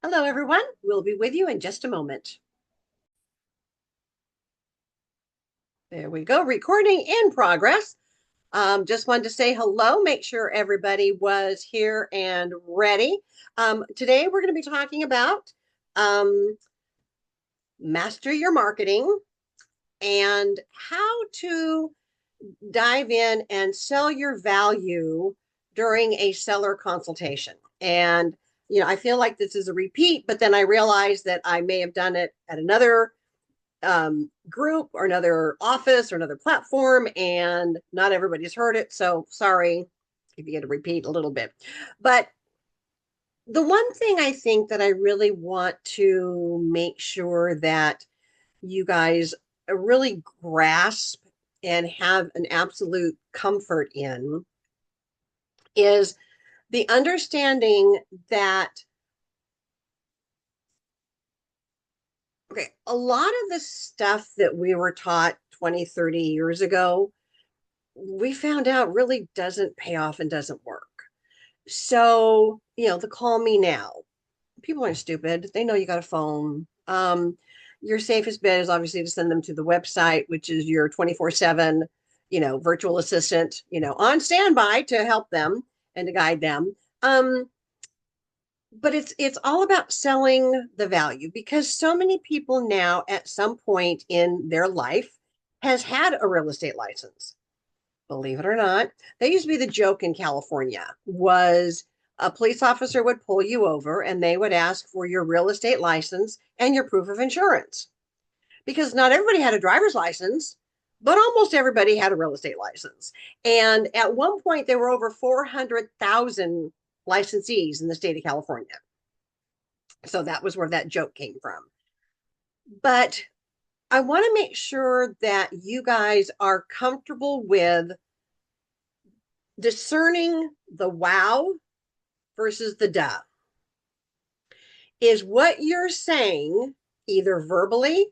Hello, everyone. We'll be with you in just a moment. There we go. Recording in progress. Just wanted to say hello, make sure everybody was here and ready. Today, we're going to be talking about um, master your marketing and how to dive in and sell your value during a seller consultation. And, I feel like this is a repeat, but then I realized that I may have done it at another group or another office or another platform, and not everybody's heard it. So sorry if you get to repeat a little bit. But the one thing I think that I really want to make sure that you guys really grasp and have an absolute comfort in is the understanding that, okay, a lot of the stuff that we were taught 20, 30 years ago, we found out really doesn't pay off and doesn't work. So, the call me now. People aren't stupid. They know you got a phone. Your safest bet is obviously to send them to the website, which is your 24/7, virtual assistant, on standby to help them and to guide them. But it's all about selling the value, because so many people now at some point in their life has had a real estate license. Believe it or not, that used to be the joke in California, was a police officer would pull you over and they would ask for your real estate license and your proof of insurance, because not everybody had a driver's license, but almost everybody had a real estate license. And at one point, there were over 400,000 licensees in the state of California. So that was where that joke came from. But I want to make sure that you guys are comfortable with discerning the wow versus the duh. Is what you're saying, either verbally,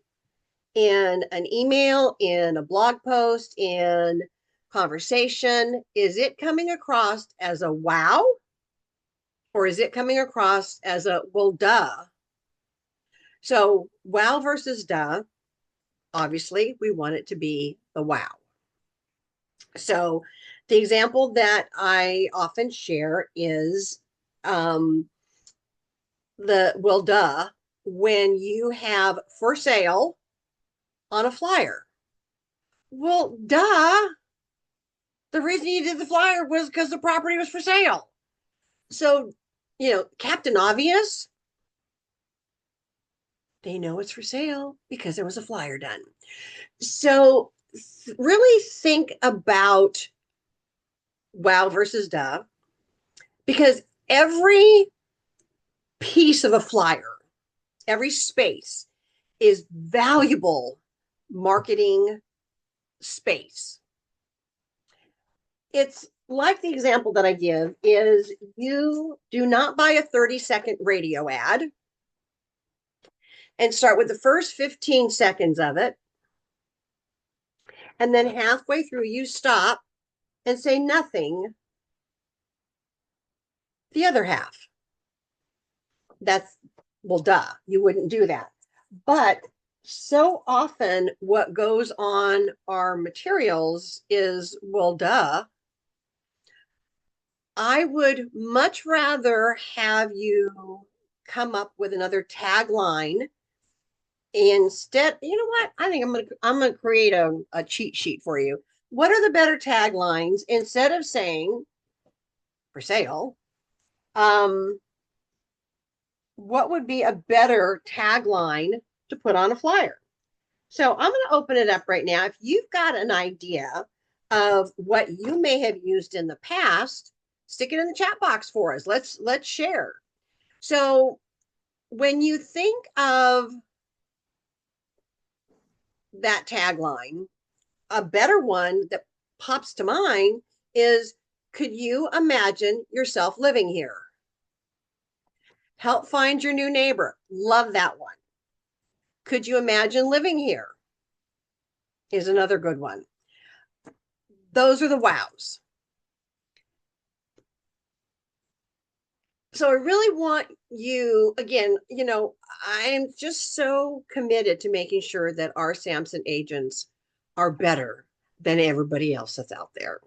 in an email, in a blog post, in conversation, is it coming across as a wow, or is it coming across as a well, duh? So, wow versus duh, obviously, we want it to be the wow. So, the example that I often share is the well, duh, when you have for sale on a flyer. Well, duh. The reason you did the flyer was because the property was for sale. So, Captain Obvious, they know it's for sale because there was a flyer done. So, really think about wow versus duh, because every piece of a flyer, every space is valuable marketing space. It's like the example that I give is, you do not buy a 30-second radio ad and start with the first 15 seconds of it, and then halfway through you stop and say nothing the other half. That's, well, duh, you wouldn't do that. But so often what goes on our materials is, well, duh. I would much rather have you come up with another tagline instead. You know what? I think I'm gonna create a cheat sheet for you. What are the better taglines instead of saying for sale? Um, what would be a better tagline to put on a flyer? So I'm going to open it up right now. If you've got an idea of what you may have used in the past, stick it in the chat box for us. Let's share. So when you think of that tagline, a better one that pops to mind is, could you imagine yourself living here? Help find your new neighbor. Love that one. Could you imagine living here? Is another good one. Those are the wows. So I really want you, again, I'm just so committed to making sure that our Samson agents are better than everybody else that's out there.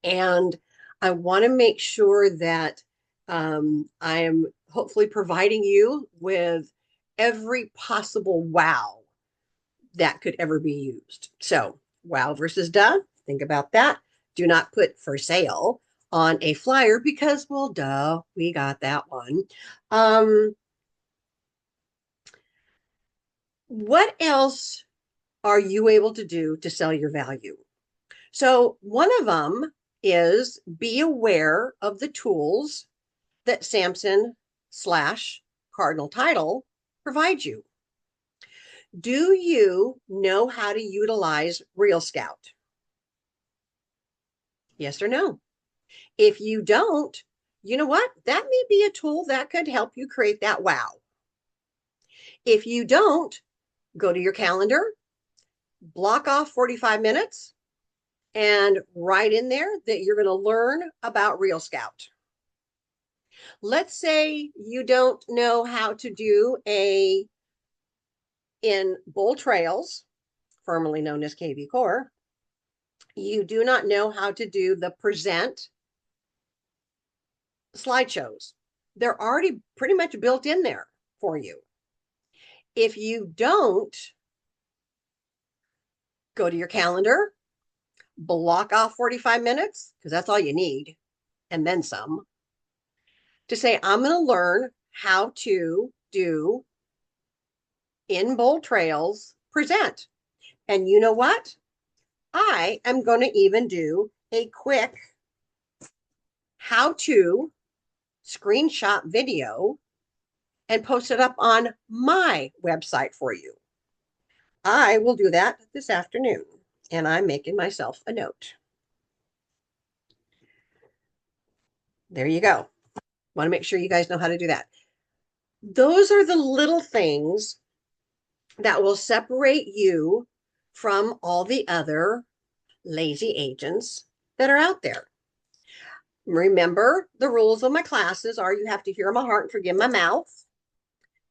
And I want to make sure that I am hopefully providing you with every possible wow that could ever be used. So, wow versus duh, think about that. Do not put for sale on a flyer because, well, duh, we got that one. Um, what else are you able to do to sell your value? So, one of them is be aware of the tools that Samson slash Cardinal Title provides you. Do you know how to utilize Real Scout? Yes or no? If you don't, you know what? That may be a tool that could help you create that wow. If you don't, go to your calendar, block off 45 minutes, and write in there that you're going to learn about Real Scout. Let's say you don't know how to do in Bold Trails, formerly known as KV Core, you do not know how to do the present slideshows. They're already pretty much built in there for you. If you don't, go to your calendar, block off 45 minutes, because that's all you need, and then some, to say, I'm going to learn how to do in Bold Trails present. And you know what? I am going to even do a quick how to screenshot video and post it up on my website for you. I will do that this afternoon, and I'm making myself a note. There you go. Want to make sure you guys know how to do that. Those are the little things that will separate you from all the other lazy agents that are out there. Remember, the rules of my classes are you have to hear my heart and forgive my mouth.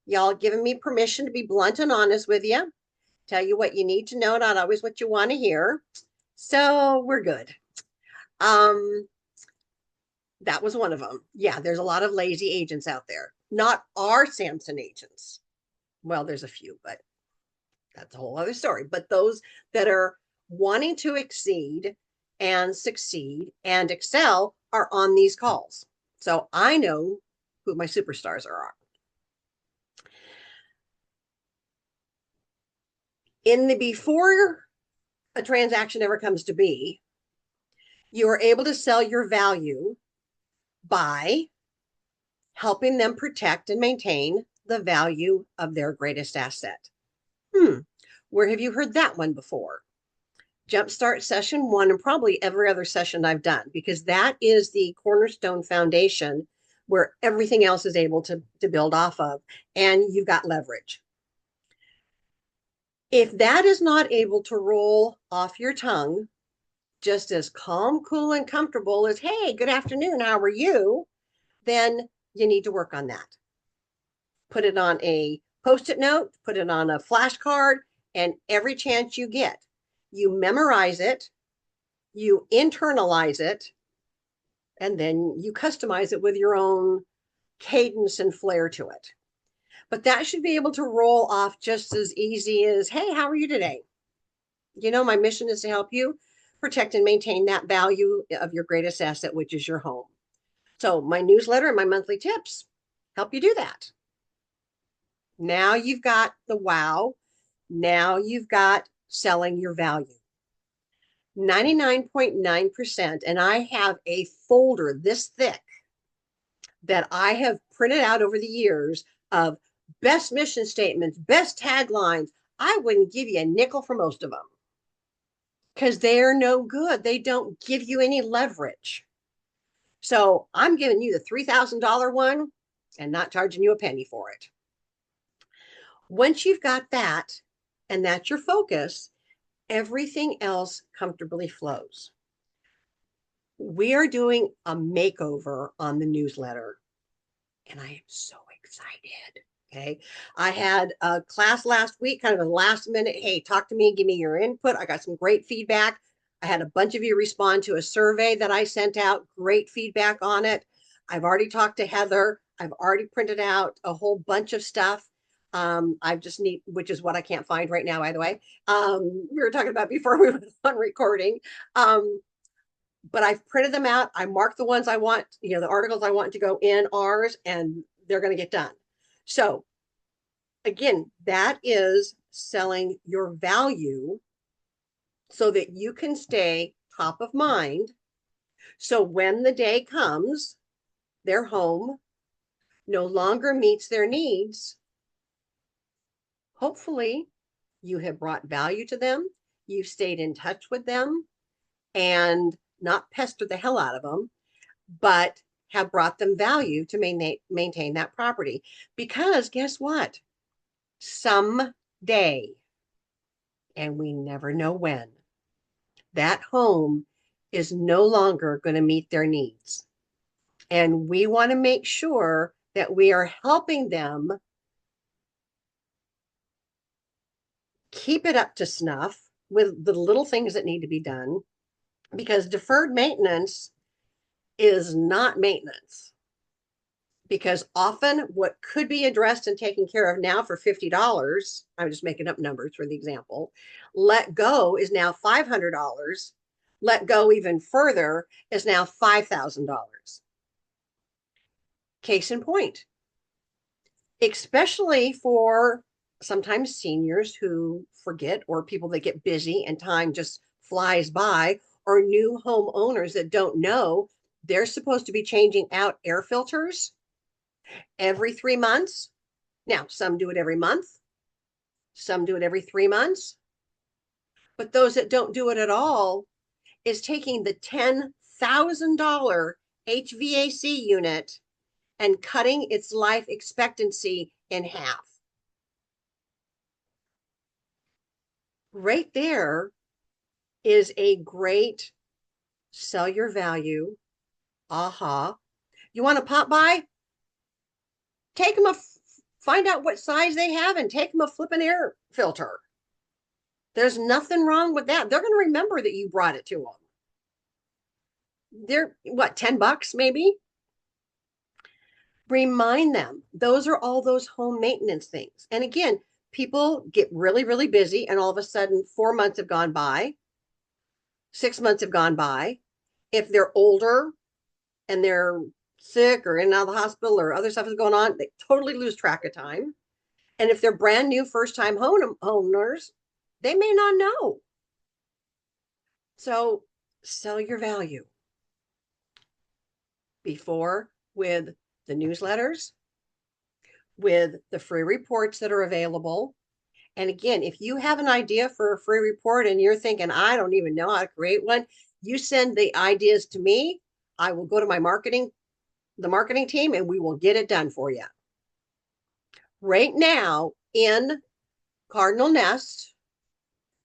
Y'all giving me permission to be blunt and honest with you, tell you what you need to know, not always what you want to hear. So we're good. That was one of them. Yeah, there's a lot of lazy agents out there. Not our Samson agents. Well, there's a few, but that's a whole other story. But those that are wanting to exceed and succeed and excel are on these calls. So I know who my superstars are. In the before a transaction ever comes to be, you are able to sell your value by helping them protect and maintain the value of their greatest asset. Where have you heard that one before? Jumpstart session one and probably every other session I've done, because that is the cornerstone foundation where everything else is able to build off of, and you've got leverage. If that is not able to roll off your tongue, just as calm, cool, and comfortable as, hey, good afternoon, how are you? Then you need to work on that. Put it on a post-it note, put it on a flashcard, and every chance you get, you memorize it, you internalize it, and then you customize it with your own cadence and flair to it. But that should be able to roll off just as easy as, hey, how are you today? My mission is to help you protect and maintain that value of your greatest asset, which is your home. So my newsletter and my monthly tips help you do that. Now you've got the wow. Now you've got selling your value. 99.9%, and I have a folder this thick that I have printed out over the years of best mission statements, best taglines. I wouldn't give you a nickel for most of them because they're no good. They don't give you any leverage. So I'm giving you the $3,000 one and not charging you a penny for it. Once you've got that, and that's your focus, everything else comfortably flows. We are doing a makeover on the newsletter. and I am so excited. Okay. I had a class last week, kind of a last minute. Hey, talk to me, give me your input. I got some great feedback. I had a bunch of you respond to a survey that I sent out. Great feedback on it. I've already talked to Heather. I've already printed out a whole bunch of stuff. I just need, which is what I can't find right now, by the way. We were talking about before we went on recording. But I've printed them out. I marked the ones I want, the articles I want to go in ours, and they're going to get done. So again, that is selling your value so that you can stay top of mind. So when the day comes, their home no longer meets their needs. Hopefully, you have brought value to them. You've stayed in touch with them and not pestered the hell out of them, but have brought them value to maintain that property. Because guess what? Someday, and we never know when, that home is no longer going to meet their needs. And we want to make sure that we are helping them keep it up to snuff with the little things that need to be done, because deferred maintenance is not maintenance. Because often what could be addressed and taken care of now for $50, I'm just making up numbers for the example, let go is now $500. Let go even further is now $5,000. Case in point, especially for sometimes seniors who forget, or people that get busy and time just flies by, or new homeowners that don't know they're supposed to be changing out air filters every 3 months. Now, some do it every month, some do it every 3 months, but those that don't do it at all is taking the $10,000 HVAC unit and cutting its life expectancy in half. Right there is a great sell your value. Aha. You want to pop by? Take them find out what size they have and take them a flipping air filter. There's nothing wrong with that. They're going to remember that you brought it to them. They're what, $10 maybe? Remind them. Those are all those home maintenance things. And again, people get really, really busy, and all of a sudden 4 months have gone by, 6 months have gone by. If they're older and they're sick or in and out of the hospital or other stuff is going on, they totally lose track of time. And if they're brand new first time homeowners, they may not know. So sell your value before with the newsletters, with the free reports that are available. And again, if you have an idea for a free report and you're thinking, I don't even know how to create one, you send the ideas to me. I will go to the marketing team, and we will get it done for you. Right now in Cardinal Nest,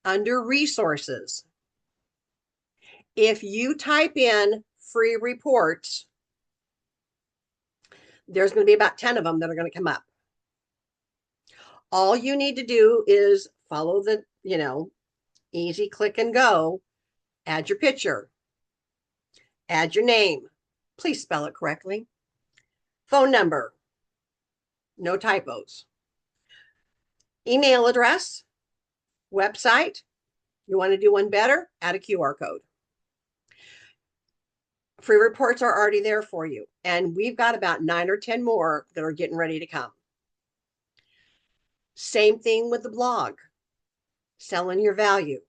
under resources, if you type in free reports, there's going to be about 10 of them that are going to come up. All you need to do is follow the, easy click and go, add your picture, add your name, please spell it correctly, phone number, no typos, email address, website. You want to do one better, add a QR code. Free reports are already there for you. And we've got about 9 or 10 more that are getting ready to come. Same thing with the blog, selling your value.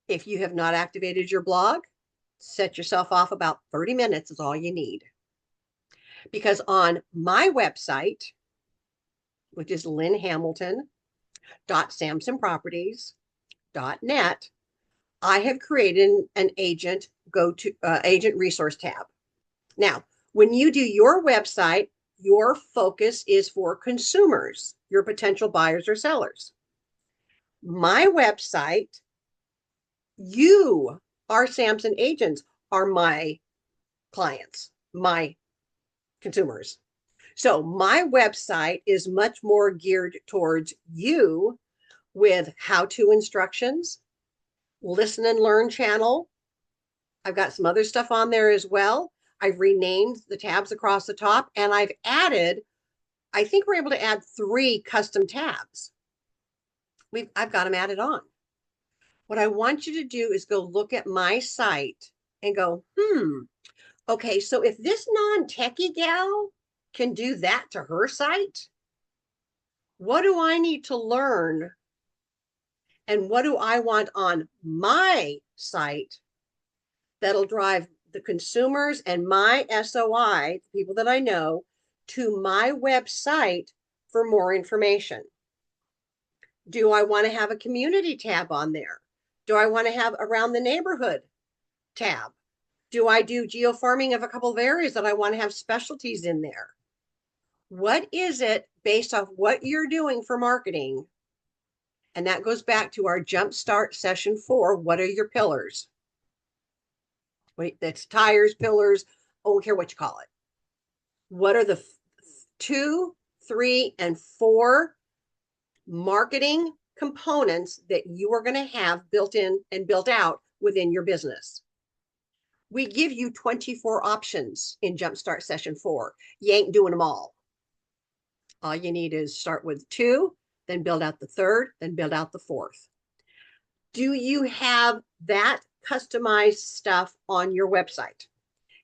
If you have not activated your blog, set yourself off about 30 minutes is all you need. Because on my website, which is lynnhamilton.samsonproperties.net, I have created an agent resource tab. Now, when you do your website, your focus is for consumers, your potential buyers or sellers. My website, you, our Samson agents, are my clients, my consumers. So my website is much more geared towards you with how-to instructions, listen and learn channel. I've got some other stuff on there as well. I've renamed the tabs across the top, and I've added, I think we're able to add 3 custom tabs. I've got them added on. What I want you to do is go look at my site and go, okay, so if this non-techie gal can do that to her site, what do I need to learn? And what do I want on my site that'll drive the consumers and my SOI, the people that I know, to my website for more information? Do I want to have a community tab on there? Do I want to have around the neighborhood tab? Do I do geofarming of a couple of areas that I want to have specialties in there? What is it based off what you're doing for marketing? And that goes back to our Jumpstart session 4. What are your pillars? Wait, that's tires, pillars, I don't care what you call it. What are the 2, 3, and 4 marketing components that you are going to have built in and built out within your business? We give you 24 options in Jumpstart session 4. You ain't doing them all. All you need is start with 2, then build out the 3rd, then build out the 4th. Do you have that customized stuff on your website?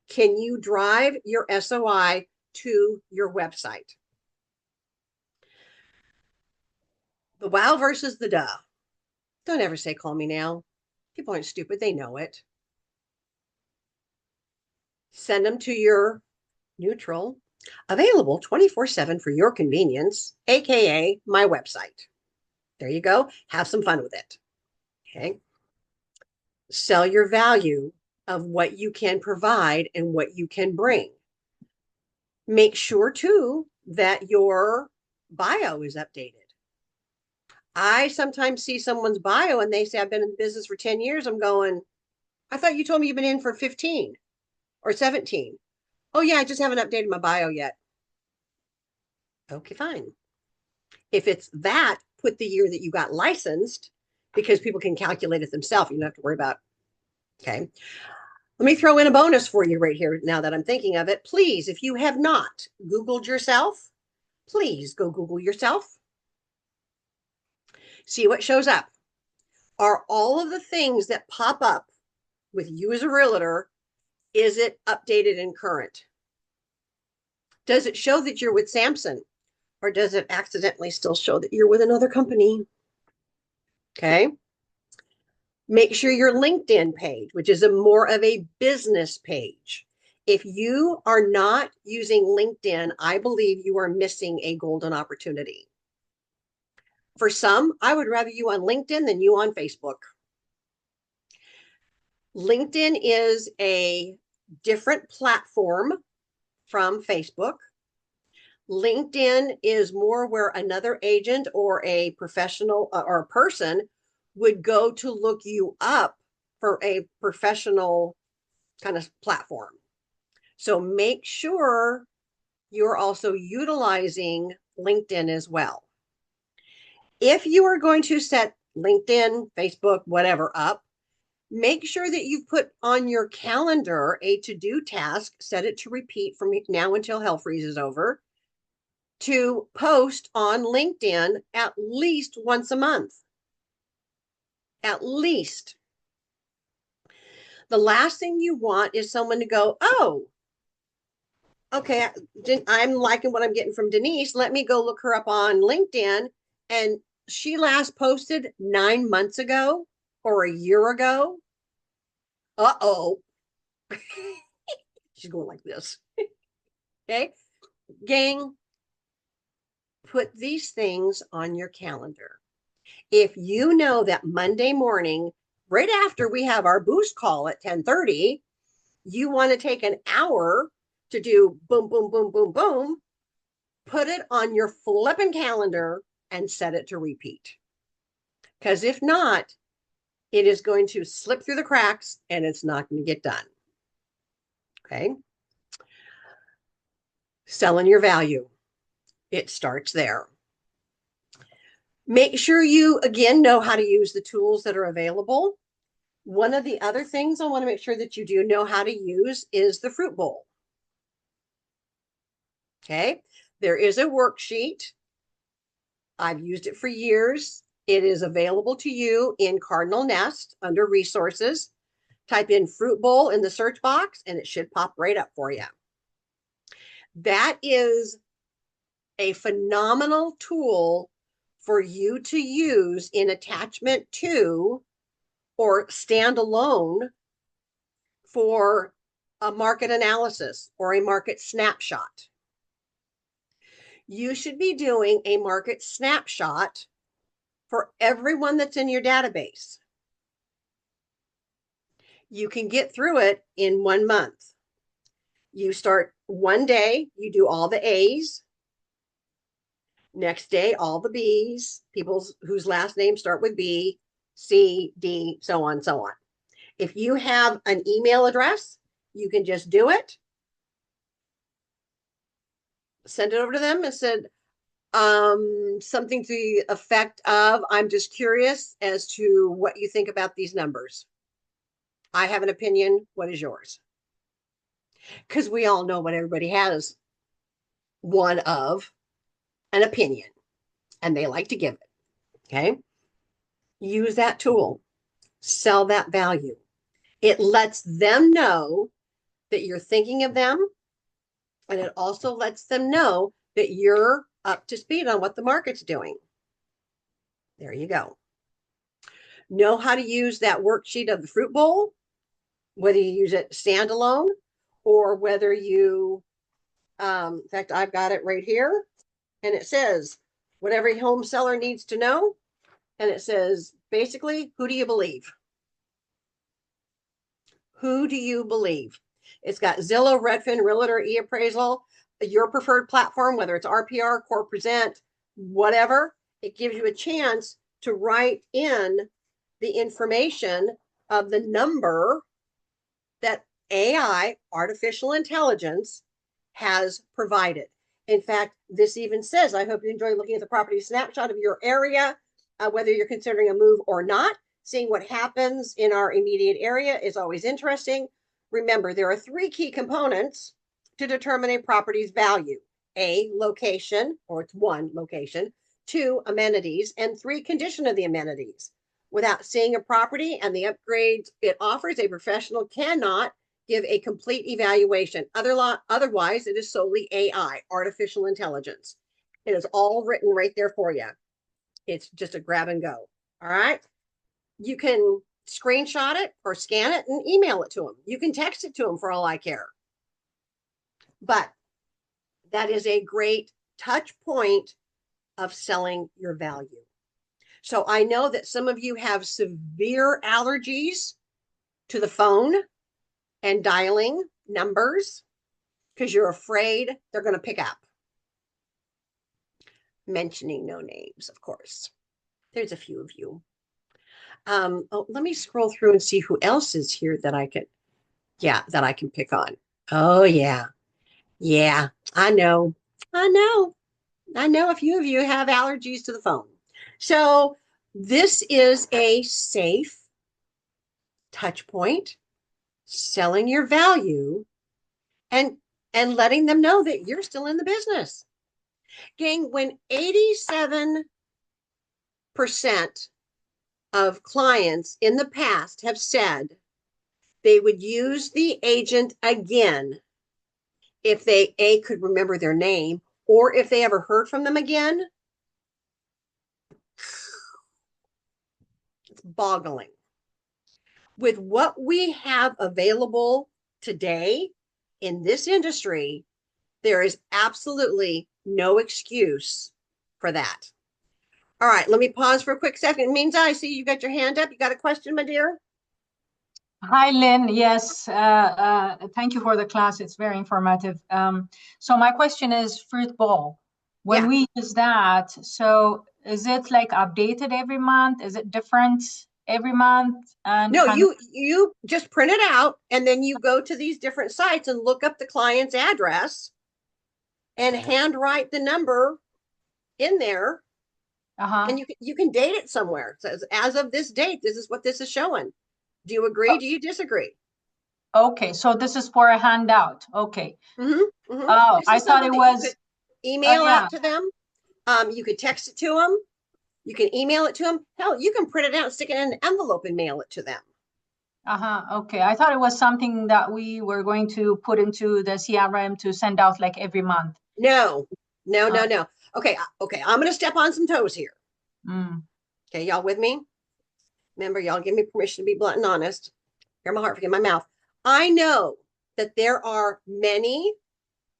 Can you drive your SOI to your website? The wow versus the duh. Don't ever say, call me now. People aren't stupid. They know it. Send them to your neutral, available 24/7 for your convenience, AKA my website. There you go. Have some fun with it. Okay. Sell your value of what you can provide and what you can bring. Make sure too that your bio is updated. I sometimes see someone's bio and they say, I've been in business for 10 years. I'm going, I thought you told me you've been in for 15 or 17. Oh, yeah, I just haven't updated my bio yet. Okay, fine. If it's that, put the year that you got licensed, because people can calculate it themselves. You don't have to worry about. Okay. Let me throw in a bonus for you right here now that I'm thinking of it. Please, if you have not Googled yourself, please go Google yourself. See what shows up. Are all of the things that pop up with you as a realtor, is it updated and current? Does it show that you're with Samson? Or does it accidentally still show that you're with another company? Okay. Make sure your LinkedIn page, which is more of a business page. If you are not using LinkedIn, I believe you are missing a golden opportunity. For some, I would rather you on LinkedIn than you on Facebook. LinkedIn is a different platform from Facebook. LinkedIn is more where another agent or a professional or a person would go to look you up for a professional kind of platform. So make sure you're also utilizing LinkedIn as well. If you are going to set LinkedIn, Facebook, whatever up, make sure that you've put on your calendar a to-do task, set it to repeat from now until hell freezes over, to post on LinkedIn at least once a month. At least. The last thing you want is someone to go, oh, okay, I'm liking what I'm getting from Denise. Let me go look her up on LinkedIn. And she last posted 9 months ago or a year ago. Uh-oh. She's going like this. Okay. Gang, put these things on your calendar. If you know that Monday morning, right after we have our boost call at 10:30, you want to take an hour to do boom, boom, boom, boom, boom, put it on your flipping calendar and set it to repeat. Because if not, it is going to slip through the cracks and it's not going to get done. Okay. Selling your value. It starts there. Make sure you, again, know how to use the tools that are available. One of the other things I want to make sure that you do know how to use is the fruit bowl. Okay, there is a worksheet. I've used it for years. It is available to you in Cardinal Nest under resources. Type in fruit bowl in the search box and it should pop right up for you. That is a phenomenal tool for you to use in attachment to or standalone for a market analysis or a market snapshot. You should be doing a market snapshot for everyone that's in your database. You can get through it in 1 month. You start one day, you do all the A's. Next day, all the B's, people whose last names start with B, C, D, so on, so on. If you have an email address, you can just do it. Send it over to them and said something to the effect of, I'm just curious as to what you think about these numbers. I have an opinion. What is yours? Because we all know what everybody has one of an opinion and they like to give it. Okay. Use that tool, sell that value. It lets them know that you're thinking of them. And it also lets them know that you're up to speed on what the market's doing. There you go. Know how to use that worksheet of the fruit bowl, whether you use it standalone or whether you, in fact, I've got it right here. And it says what every home seller needs to know. And it says, basically, who do you believe? Who do you believe? It's got Zillow, Redfin, Realtor, eAppraisal, your preferred platform, whether it's RPR, Core Present, whatever. It gives you a chance to write in the information of the number that AI, artificial intelligence, has provided. In fact, this even says, I hope you enjoy looking at the property snapshot of your area, whether you're considering a move or not. Seeing what happens in our immediate area is always interesting. Remember, there are 3 key components to determine a property's value. A, location, or it's 1, location. 2, amenities, and 3, condition of the amenities. Without seeing a property and the upgrades it offers, a professional cannot give a complete evaluation. Otherwise, it is solely AI, artificial intelligence. It is all written right there for you. It's just a grab and go. All right. You can screenshot it or scan it and email it to them. You can text it to them for all I care. But that is a great touch point of selling your value. So I know that some of you have severe allergies to the phone and dialing numbers because you're afraid they're going to pick up. Mentioning no names, of course. There's a few of you. Let me scroll through and see who else is here that I can pick on. Oh yeah. Yeah, I know. A few of you have allergies to the phone. So this is a safe touch point, selling your value and letting them know that you're still in the business. Gang, when 87% of clients in the past have said they would use the agent again if they could remember their name or if they ever heard from them again, it's boggling. With what we have available today in this industry, there is absolutely no excuse for that. All right, let me pause for a quick second. Means I see you got your hand up. You got a question, my dear? Hi, Lynn. Yes, thank you for the class. It's very informative. So my question is fruit bowl. When we use that, so is it like updated every month? Is it different every month? And no, you just print it out and then you go to these different sites and look up the client's address and handwrite the number in there, Uh-huh. and you can date it somewhere. It says, as of this date, this is what this is showing. Do you agree? Do you disagree? Okay, so this is for a handout. Okay. Oh, This I is thought something it that you was, could email yeah. out to them. You could text it to them. You can email it to them. Hell, you can print it out, stick it in an envelope, and mail it to them. Uh-huh. Okay. I thought it was something that we were going to put into the CRM to send out like every month. No, no, Uh, no, no. Okay, okay. I'm gonna step on some toes here. mm, Okay, y'all with me? Remember, y'all give me permission to be blunt and honest. Hear my heart, forget my mouth. I know that there are many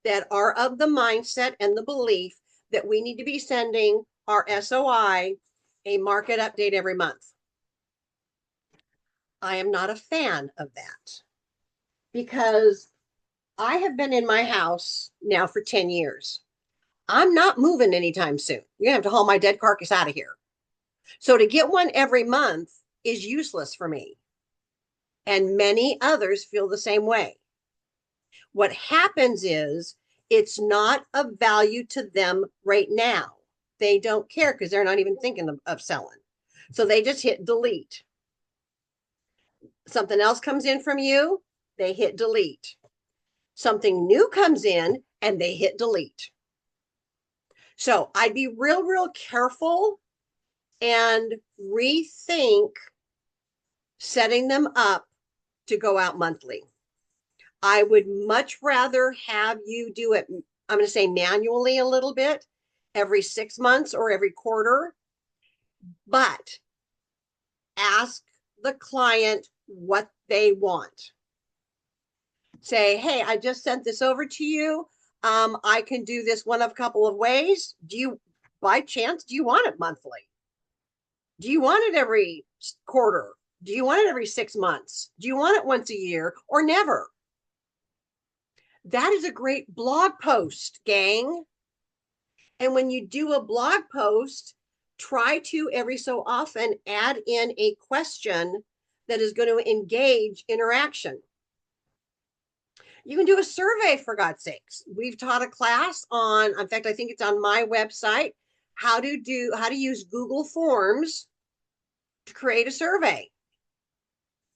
that are of the mindset and the belief that we need to be sending our SOI a market update every month. I am not a fan of that because I have been in my house now for 10 years. I'm not moving anytime soon. You're gonna have to haul my dead carcass out of here. So to get one every month is useless for me. And many others feel the same way. What happens is it's not of value to them right now. They don't care because they're not even thinking of selling. So they just hit delete. Something else comes in from you, they hit delete. Something new comes in and they hit delete. So I'd be real, real careful and rethink setting them up to go out monthly. I would much rather have you do it, I'm going to say manually a little bit, every 6 months or every quarter, but ask the client what they want. Say, hey, I just sent this over to you. I can do this one of a couple of ways. Do you, by chance, do you want it monthly? Do you want it every quarter? Do you want it every 6 months? Do you want it once a year or never? That is a great blog post, gang. And when you do a blog post, try to every so often add in a question that is going to engage interaction. You can do a survey, for God's sakes. We've taught a class on, in fact, I think it's on my website, how to use Google Forms to create a survey.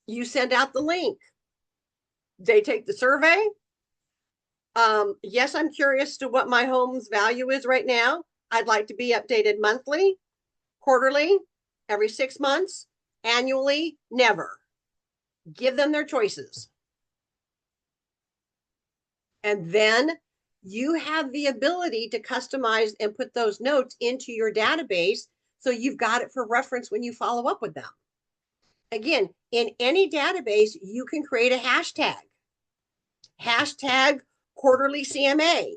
You send out the link. They take the survey. Yes, I'm curious to what my home's value is right now. I'd like to be updated monthly, quarterly, every 6 months, annually, never. Give them their choices. And then you have the ability to customize and put those notes into your database so you've got it for reference when you follow up with them. Again, in any database, you can create a hashtag. Hashtag quarterly CMA,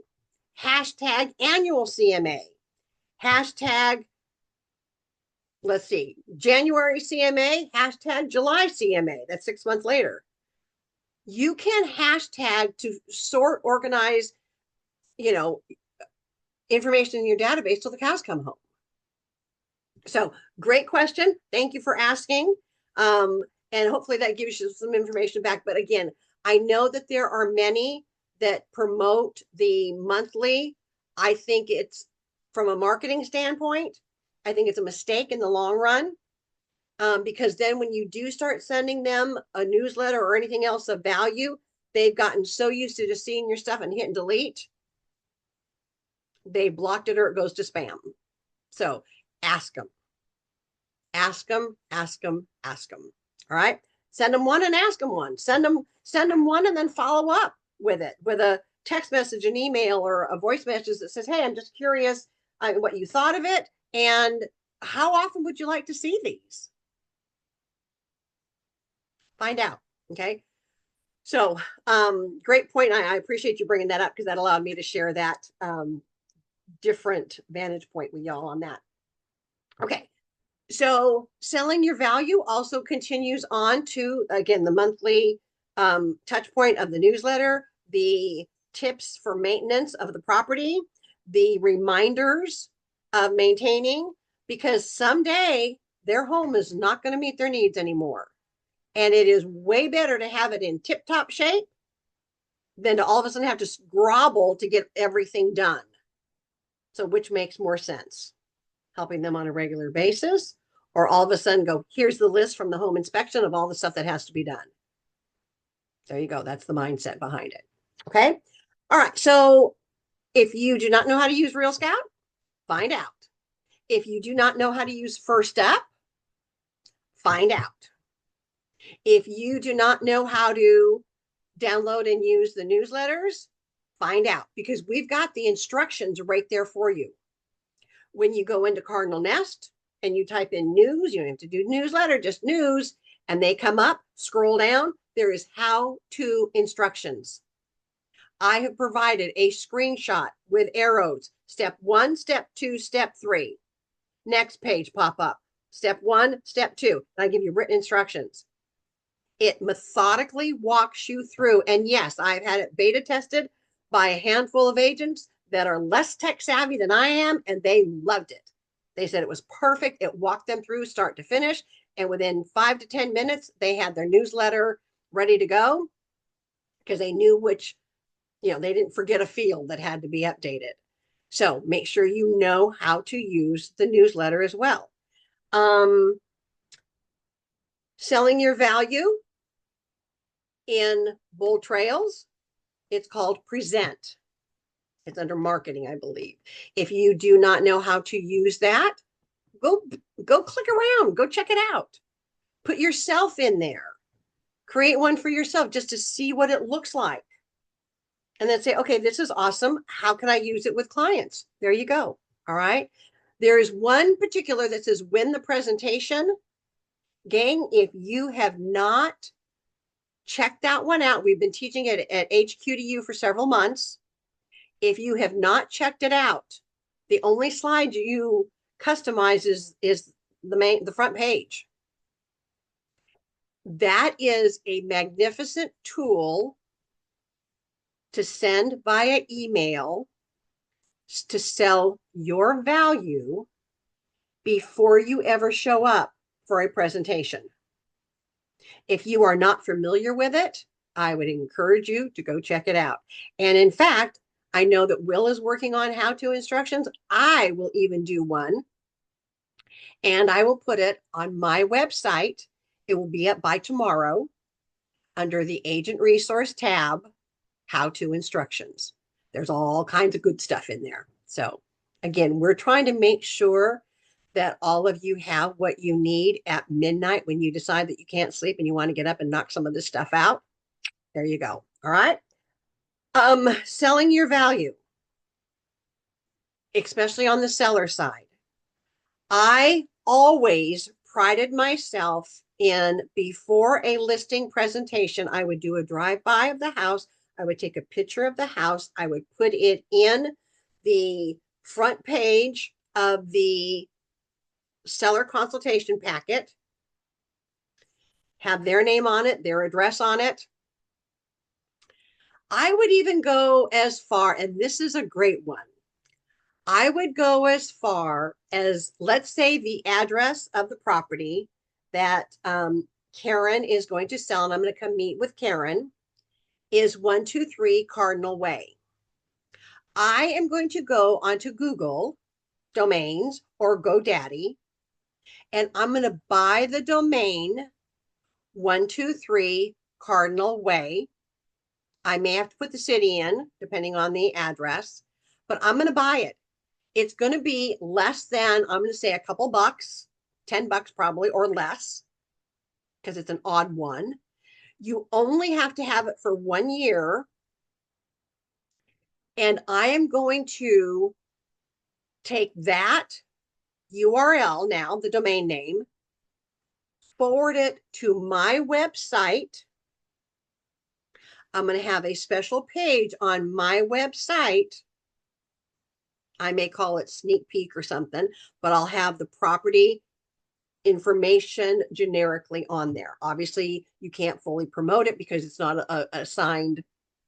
hashtag annual CMA, hashtag, let's see, January CMA, hashtag July CMA. That's 6 months later. You can hashtag to sort, organize, you know, information in your database till the cows come home. So great question. Thank you for asking. And hopefully that gives you some information back. But again, I know that there are many that promote the monthly. I think it's from a marketing standpoint, I think it's a mistake in the long run. Because then when you do start sending them a newsletter or anything else of value, they've gotten so used to just seeing your stuff and hitting delete, they blocked it or it goes to spam. So ask them, ask them, ask them, ask them. All right. Send them one and ask them one. Send them one and then follow up with it with a text message, an email, or a voice message that says, hey, I'm just curious what you thought of it. And how often would you like to see these? Find out. Okay. So great point. I appreciate you bringing that up because that allowed me to share that different vantage point with y'all on that. Okay. So selling your value also continues on to, again, the monthly touch point of the newsletter, the tips for maintenance of the property, the reminders of maintaining, because someday their home is not going to meet their needs anymore. And it is way better to have it in tip-top shape than to all of a sudden have to grovel to get everything done. So which makes more sense? Helping them on a regular basis, or all of a sudden go, here's the list from the home inspection of all the stuff that has to be done. There you go. That's the mindset behind it. Okay. All right. So if you do not know how to use Real Scout, find out. If you do not know how to use First Step, find out. If you do not know how to download and use the newsletters, find out, because we've got the instructions right there for you. When you go into Cardinal Nest and you type in news, you don't have to do newsletter, just news, and they come up, scroll down, there is how-to instructions. I have provided a screenshot with arrows, step 1, step 2, step 3. Next page pop up, step 1, step 2. And I give you written instructions. It methodically walks you through. And yes, I've had it beta tested by a handful of agents that are less tech savvy than I am, and they loved it. They said it was perfect. It walked them through start to finish. And within 5 to 10 minutes, they had their newsletter ready to go because they knew which, they didn't forget a field that had to be updated. So make sure you know how to use the newsletter as well. Selling your value in Bold Trails, it's called Present. It's under marketing, I believe. If you do not know how to use that, go click around, go check it out. Put yourself in there. Create one for yourself just to see what it looks like. And then say, okay, this is awesome. How can I use it with clients? There you go. All right. There is one particular that says win the presentation. Gang, if you have not checked that one out, we've been teaching it at HQ2U for several months. If you have not checked it out, the only slide you customize is the front page. That is a magnificent tool to send via email to sell your value before you ever show up for a presentation. If you are not familiar with it, I would encourage you to go check it out. And in fact, I know that Will is working on how-to instructions. I will even do one, and I will put it on my website. It will be up by tomorrow under the Agent Resource tab, how-to instructions. There's all kinds of good stuff in there. So again, we're trying to make sure that all of you have what you need at midnight when you decide that you can't sleep and you want to get up and knock some of this stuff out. There you go. All right. Selling your value, especially on the seller side. I always prided myself in, before a listing presentation, I would do a drive-by of the house. I would take a picture of the house. I would put it in the front page of the seller consultation packet, have their name on it, their address on it. I would even go as far, and this is a great one, I would go as far as, let's say the address of the property that Karen is going to sell, and I'm going to come meet with Karen, is 123 Cardinal Way. I am going to go onto Google Domains or GoDaddy, and I'm going to buy the domain 123 Cardinal Way. I may have to put the city in, depending on the address, but I'm going to buy it. It's going to be less than, I'm going to say a couple bucks, $10 probably, or less, because it's an odd one. You only have to have it for 1 year. And I am going to take that URL now, the domain name, forward it to my website. I'm going to have a special page on my website. I may call it Sneak Peek or something, but I'll have the property information generically on there. Obviously, you can't fully promote it because it's not a signed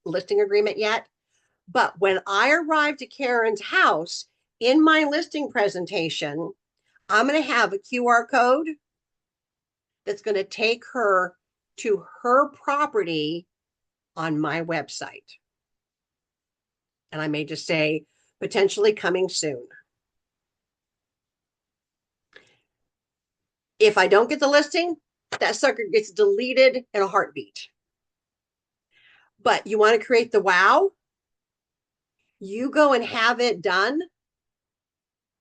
listing agreement yet. But when I arrive to Karen's house in my listing presentation, I'm going to have a QR code that's going to take her to her property on my website. And I may just say potentially coming soon. If I don't get the listing, that sucker gets deleted in a heartbeat. But you want to create the wow, you go and have it done,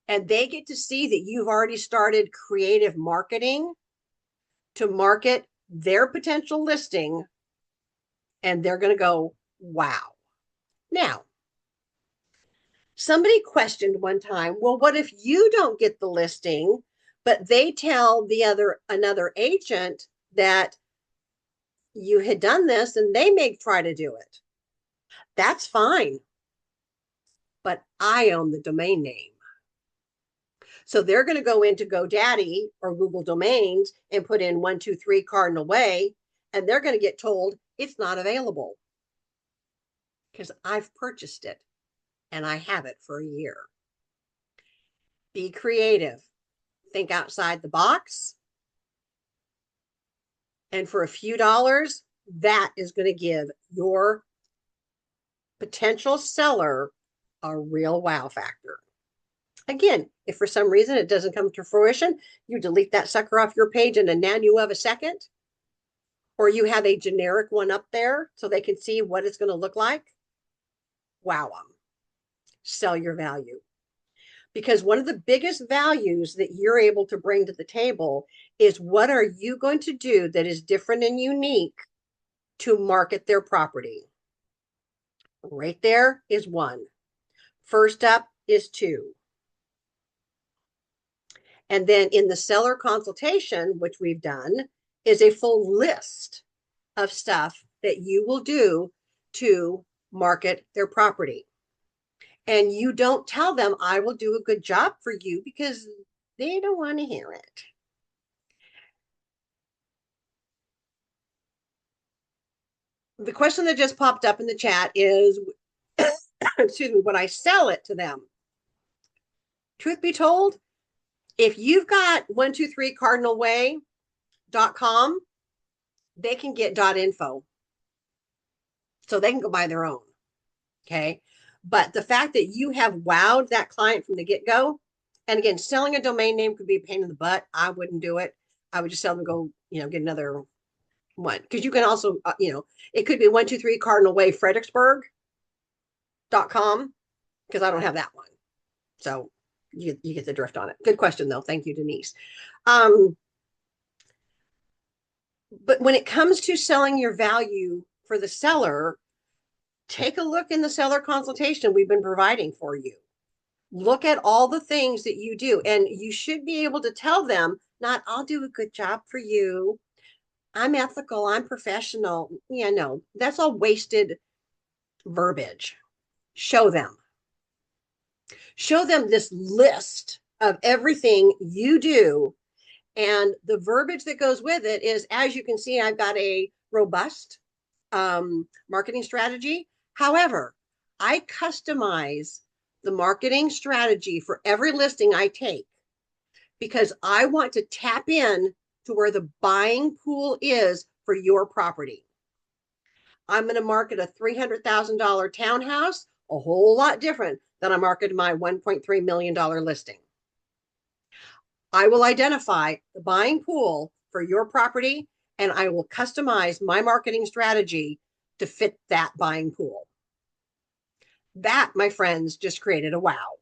and they get to see that you've already started creative marketing to market their potential listing, and they're going to go, wow. Now, somebody questioned one time, well, what if you don't get the listing, but they tell another agent that you had done this and they may try to do it? That's fine, but I own the domain name. So they're going to go into GoDaddy or Google Domains and put in 123 Cardinal Way, and they're going to get told it's not available because I've purchased it and I have it for a year. Be creative. Think outside the box. And for a few dollars, that is going to give your potential seller a real wow factor. Again, if for some reason it doesn't come to fruition, you delete that sucker off your page in a nano of a second, or you have a generic one up there so they can see what it's going to look like. Wow them. Sell your value. Because one of the biggest values that you're able to bring to the table is what are you going to do that is different and unique to market their property? Right there is one. First up is two. And then in the seller consultation, which we've done, is a full list of stuff that you will do to market their property. And you don't tell them, I will do a good job for you, because they don't want to hear it. The question that just popped up in the chat is, excuse me, when I sell it to them, truth be told, if you've got 123cardinalway.com, they can get .info. So they can go buy their own. Okay. But the fact that you have wowed that client from the get-go, and again, selling a domain name could be a pain in the butt. I wouldn't do it. I would just tell them to go, get another one. Because you can also, it could be 123 Cardinal Way Fredericksburg.com, because I don't have that one. So you get the drift on it. Good question, though. Thank you, Denise. But when it comes to selling your value for the seller, take a look in the seller consultation we've been providing for you. Look at all the things that you do, and you should be able to tell them, not, I'll do a good job for you, I'm ethical, I'm professional. Yeah, no, that's all wasted verbiage. Show them this list of everything you do, and the verbiage that goes with it is, as you can see, I've got a robust marketing strategy. However, I customize the marketing strategy for every listing I take, because I want to tap in to where the buying pool is for your property. I'm going to market a $300,000 townhouse a whole lot different than I marketed my $1.3 million listing. I will identify the buying pool for your property, and I will customize my marketing strategy to fit that buying pool. That, my friends, just created a wow,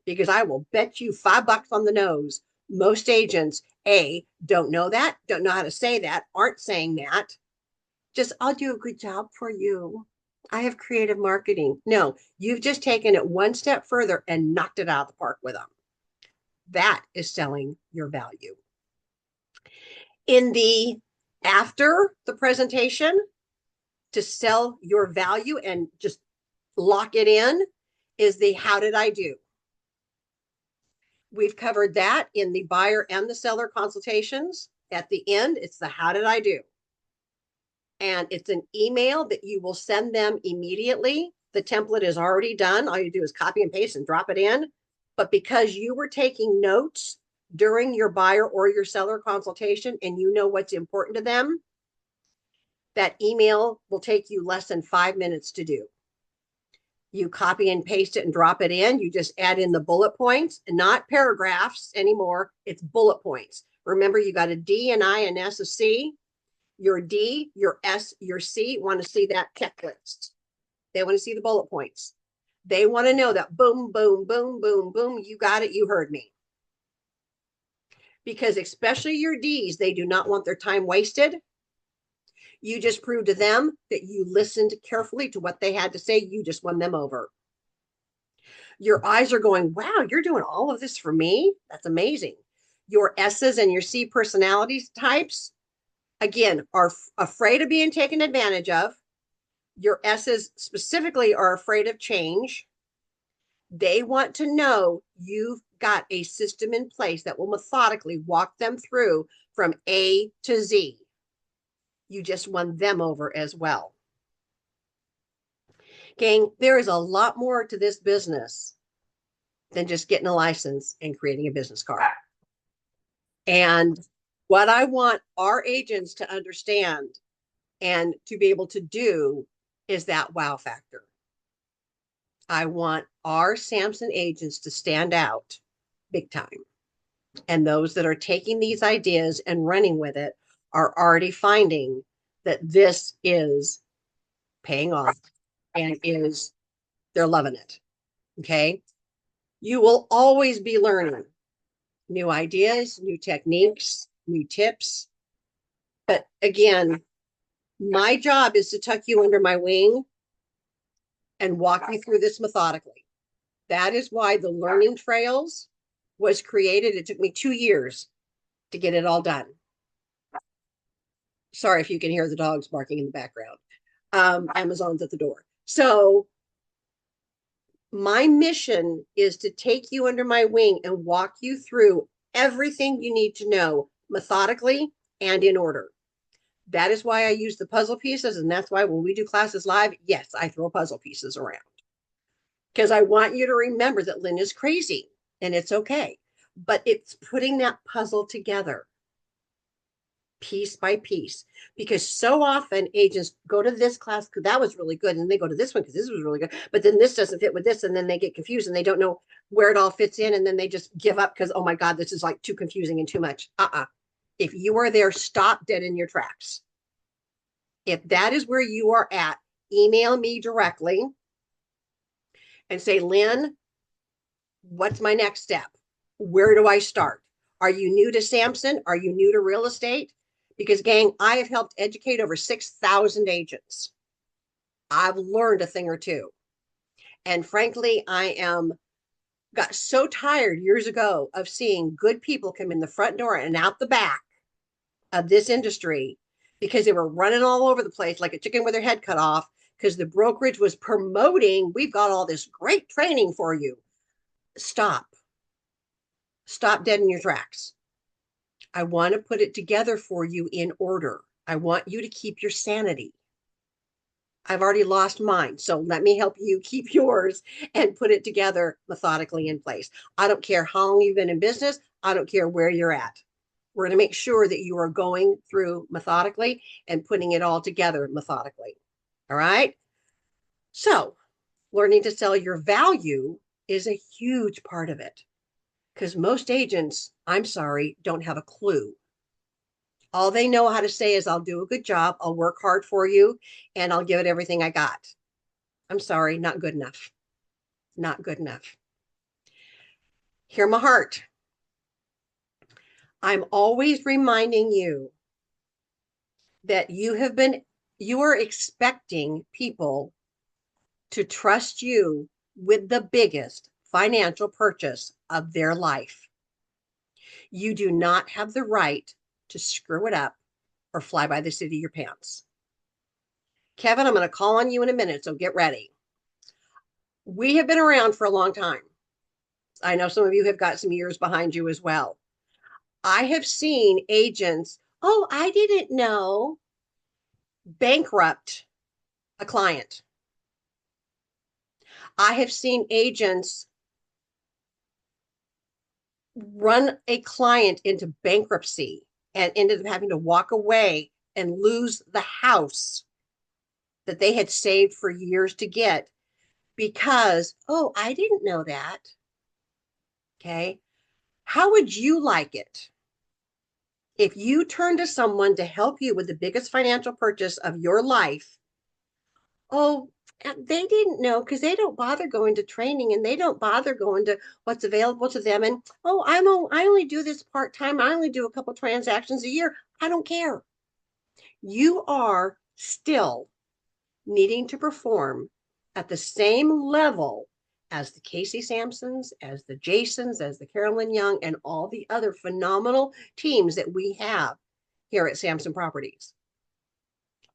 because I will bet you $5 on the nose most agents, don't know that, don't know how to say that, aren't saying that. Just, I'll do a good job for you, I have creative marketing. No, you've just taken it one step further and knocked it out of the park with them. That is selling your value. In the after the presentation, to sell your value and just lock it in, is the how did I do? We've covered that in the buyer and the seller consultations. At the end, it's the how did I do? And it's an email that you will send them immediately. The template is already done. All you do is copy and paste and drop it in. But because you were taking notes during your buyer or your seller consultation, and you know what's important to them, that email will take you less than 5 minutes to do. You copy and paste it and drop it in. You just add in the bullet points, and not paragraphs anymore. It's bullet points. Remember, you got a D, an I, an S, a C. Your D, your S, your C want to see that checklist. They want to see the bullet points. They want to know that boom, boom, boom, boom, boom. You got it. You heard me. Because especially your Ds, they do not want their time wasted. You just proved to them that you listened carefully to what they had to say. You just won them over. Your I's are going, wow, you're doing all of this for me? That's amazing. Your S's and your C personality types, again, are afraid of being taken advantage of. Your S's specifically are afraid of change. They want to know you've got a system in place that will methodically walk them through from A to Z. You just won them over as well. Gang, there is a lot more to this business than just getting a license and creating a business card. And what I want our agents to understand and to be able to do is that wow factor. I want our Samson agents to stand out big time. And those that are taking these ideas and running with it are already finding that this is paying off and they're loving it. Okay. You will always be learning new ideas, new techniques, new tips. But again, my job is to tuck you under my wing and walk you through this methodically. That is why the learning trails was created. It took me 2 years to get it all done. Sorry if you can hear the dogs barking in the background. Amazon's at the door. So my mission is to take you under my wing and walk you through everything you need to know methodically and in order. That is why I use the puzzle pieces. And that's why when we do classes live, yes, I throw puzzle pieces around. Because I want you to remember that Lynn is crazy and it's okay. But it's putting that puzzle together piece by piece. Because so often agents go to this class because that was really good. And they go to this one because this was really good. But then this doesn't fit with this. And then they get confused and they don't know where it all fits in. And then they just give up because, oh my God, this is like too confusing and too much. If you are there, stop dead in your tracks. If that is where you are at, email me directly and say, Lynn, what's my next step? Where do I start? Are you new to Samson? Are you new to real estate? Because, gang, I have helped educate over 6,000 agents. I've learned a thing or two. And frankly, got so tired years ago of seeing good people come in the front door and out the back of this industry because they were running all over the place like a chicken with their head cut off because the brokerage was promoting, we've got all this great training for you. Stop dead in your tracks. I want to put it together for you in order. I want you to keep your sanity. I've already lost mine. So let me help you keep yours and put it together methodically in place. I don't care how long you've been in business. I don't care where you're at. We're going to make sure that you are going through methodically and putting it all together methodically. All right. So learning to sell your value is a huge part of it because most agents, I'm sorry, don't have a clue. All they know how to say is, I'll do a good job. I'll work hard for you and I'll give it everything I got. I'm sorry, not good enough. Not good enough. Hear my heart. I'm always reminding you that you are expecting people to trust you with the biggest financial purchase of their life. You do not have the right to screw it up or fly by the seat of your pants. Kevin, I'm going to call on you in a minute, so get ready. We have been around for a long time. I know some of you have got some years behind you as well. I have seen agents, oh, I didn't know, bankrupt a client. I have seen agents run a client into bankruptcy and ended up having to walk away and lose the house that they had saved for years to get because, oh, I didn't know that. Okay. How would you like it if you turn to someone to help you with the biggest financial purchase of your life? Oh, they didn't know because they don't bother going to training and they don't bother going to what's available to them. And oh, I only do this part time. I only do a couple transactions a year. I don't care. You are still needing to perform at the same level as the Casey Sampsons, as the Jasons, as the Carolyn Young, and all the other phenomenal teams that we have here at Sampson Properties.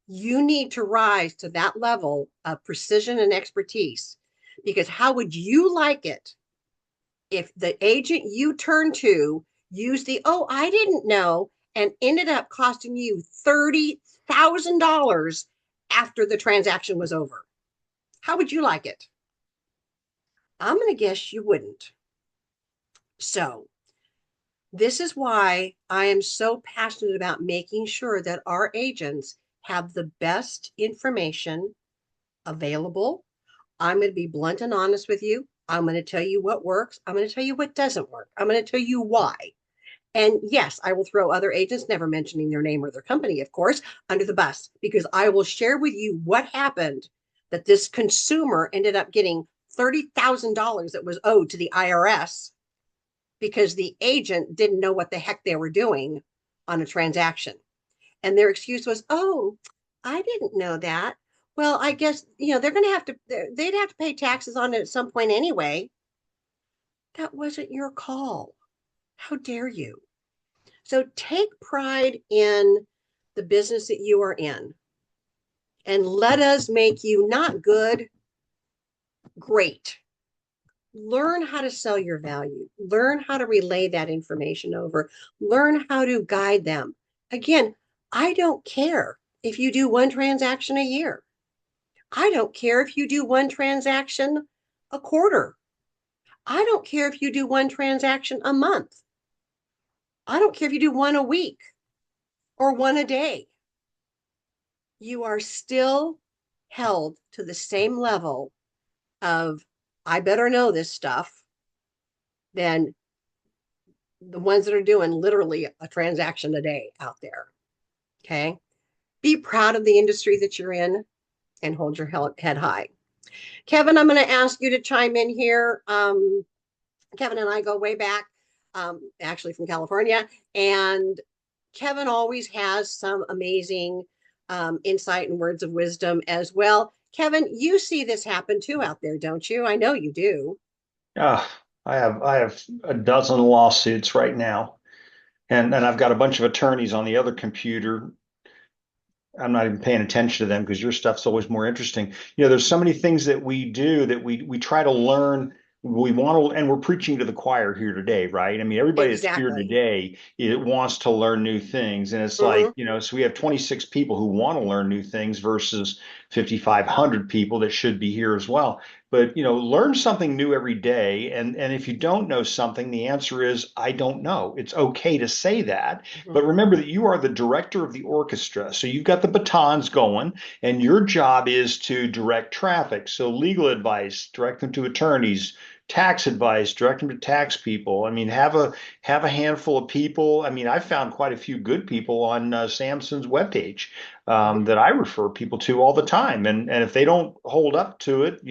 You need to rise to that level of precision and expertise, because how would you like it if the agent you turn to used the, oh, I didn't know, and ended up costing you $30,000 after the transaction was over? How would you like it? I'm going to guess you wouldn't. So, this is why I am so passionate about making sure that our agents have the best information available. I'm going to be blunt and honest with you. I'm going to tell you what works. I'm going to tell you what doesn't work. I'm going to tell you why. And yes, I will throw other agents, never mentioning their name or their company, of course, under the bus, because I will share with you what happened that this consumer ended up getting $30,000 that was owed to the IRS because the agent didn't know what the heck they were doing on a transaction. And their excuse was, oh, I didn't know that. Well, I guess, they're going to have to, they'd have to pay taxes on it at some point anyway. That wasn't your call. How dare you? So take pride in the business that you are in, and let us make you not good, great. Learn how to sell your value, learn how to relay that information over, learn how to guide them. Again, I don't care if you do one transaction a year. I don't care if you do one transaction a quarter. I don't care if you do one transaction a month. I don't care if you do one a week or one a day. You are still held to the same level of, I better know this stuff, than the ones that are doing literally a transaction a day out there. Okay. Be proud of the industry that you're in and hold your head high. Kevin, I'm going to ask you to chime in here. Kevin and I go way back, actually from California. And Kevin always has some amazing insight and words of wisdom as well. Kevin, you see this happen too out there, don't you? I know you do. Uh, I have a dozen lawsuits right now, and I've got a bunch of attorneys on the other computer. I'm not even paying attention to them because your stuff's always more interesting. There's so many things that we do that we try to learn. We want to, and we're preaching to the choir here today, right? I mean, everybody that's here Exactly. today, it wants to learn new things. And it's like, Mm-hmm. so we have 26 people who want to learn new things versus 5,500 people that should be here as well. But, learn something new every day. And if you don't know something, the answer is, I don't know. It's okay to say that. Mm-hmm. But remember that you are the director of the orchestra. So you've got the batons going, and your job is to direct traffic. So legal advice, direct them to attorneys, tax advice, direct them to tax people. I mean, have a handful of people. I mean, I've found quite a few good people on Samson's webpage Mm-hmm. that I refer people to all the time. And if they don't hold up to it,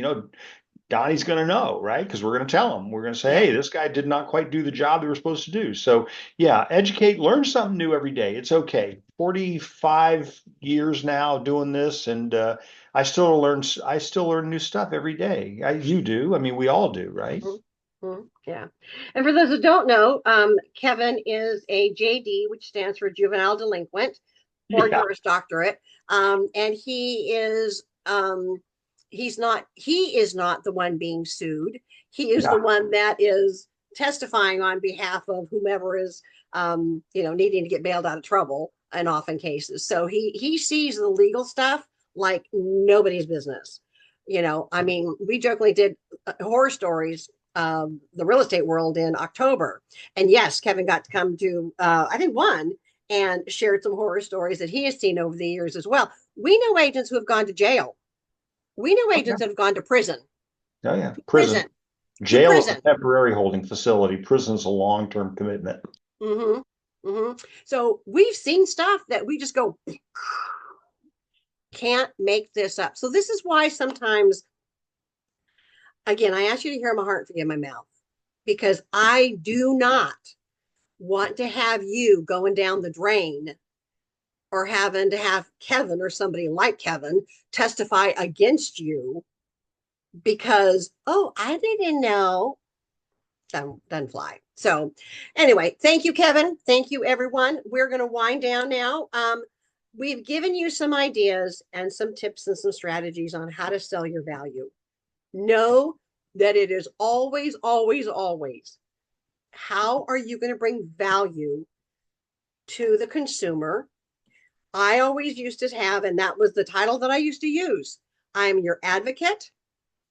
Donnie's going to know, right? Because we're going to tell him. We're going to say, Yeah. hey, this guy did not quite do the job they were supposed to do. So, yeah, educate, learn something new every day. It's okay. 45 years now doing this, and I still learn. I still learn new stuff every day. You do. I mean, we all do, right? Mm-hmm. Yeah. And for those who don't know, Kevin is a JD, which stands for juvenile delinquent or Yeah. Juris Doctorate. And he is not the one being sued. He is the Yeah. one that is testifying on behalf of whomever is, needing to get bailed out of trouble in often cases. So he sees the legal stuff like nobody's business. I mean, we jokingly did horror stories, the real estate world in October. And yes, Kevin got to come to, I think, one, and shared some horror stories that he has seen over the years as well. We know agents who have gone to jail. We know Okay. agents that have gone to prison. Oh yeah, prison. Prison. Jail is a Prison. temporary holding facility. Prison is a long-term commitment. Mm-hmm. Mm-hmm. So we've seen stuff that we just go, can't make this up. So this is why sometimes, again, I ask you to hear my heart and forgive my mouth, because I do not want to have you going down the drain or having to have Kevin or somebody like Kevin testify against you because, oh, I didn't know. Doesn't fly. So anyway, thank you, Kevin. Thank you, everyone. We're going to wind down now. We've given you some ideas and some tips and some strategies on how to sell your value. Know that it is always, always, always, how are you going to bring value to the consumer? I always used to have, and that was the title that I used to use. I am your advocate.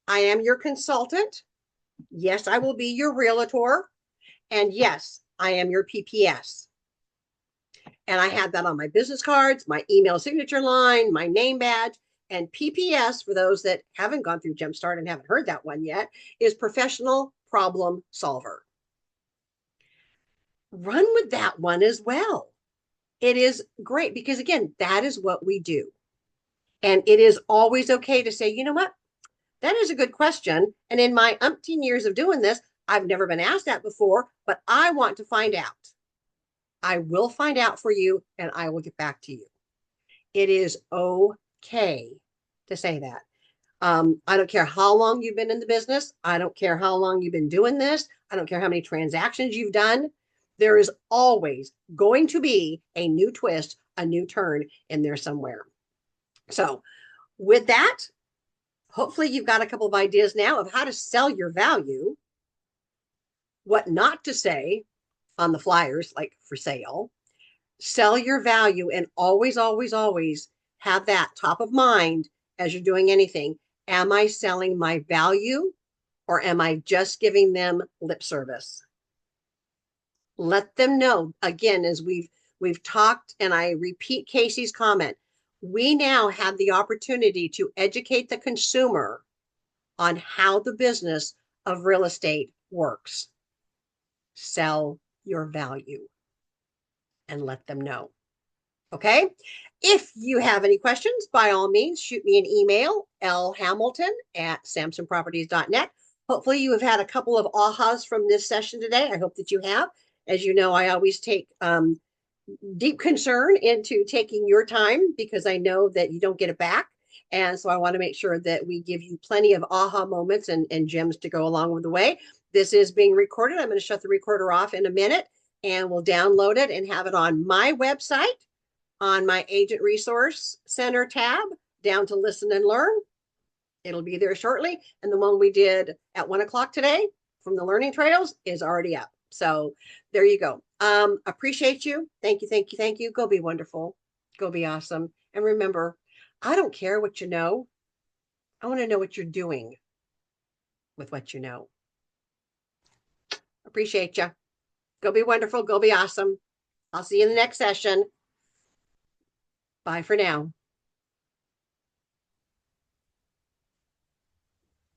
I am your consultant. Yes, I will be your realtor. And yes, I am your PPS. And I had that on my business cards, my email signature line, my name badge. And PPS, for those that haven't gone through Jumpstart and haven't heard that one yet, is professional problem solver. Run with that one as well. It is great because, again, that is what we do. And it is always okay to say, you know what? That is a good question. And in my umpteen years of doing this, I've never been asked that before, but I want to find out. I will find out for you and I will get back to you. It is okay to say that. I don't care how long you've been in the business. I don't care how long you've been doing this. I don't care how many transactions you've done. There is always going to be a new twist, a new turn in there somewhere. So with that, hopefully you've got a couple of ideas now of how to sell your value, what not to say on the flyers, like for sale. Sell your value and always, always, always have that top of mind as you're doing anything. Am I selling my value or am I just giving them lip service? Let them know. Again, as we've talked, and I repeat Casey's comment, we now have the opportunity to educate the consumer on how the business of real estate works. Sell your value and let them know. Okay. If you have any questions, by all means, shoot me an email, lhamilton@samsonproperties.net. Hopefully you have had a couple of ahas from this session today. I hope that you have. As you know, I always take deep concern into taking your time because I know that you don't get it back. And so I want to make sure that we give you plenty of aha moments and gems to go along with the way. This is being recorded. I'm going to shut the recorder off in a minute and we'll download it and have it on my website, on my Agent Resource Center tab, down to listen and learn. It'll be there shortly. And the one we did at 1 o'clock today from the Learning Trails is already up. So there you go. Appreciate you. Thank you, thank you, thank you. Go be wonderful. Go be awesome. And remember, I don't care what you know. I want to know what you're doing with what you know. Appreciate you. Go be wonderful. Go be awesome. I'll see you in the next session. Bye for now.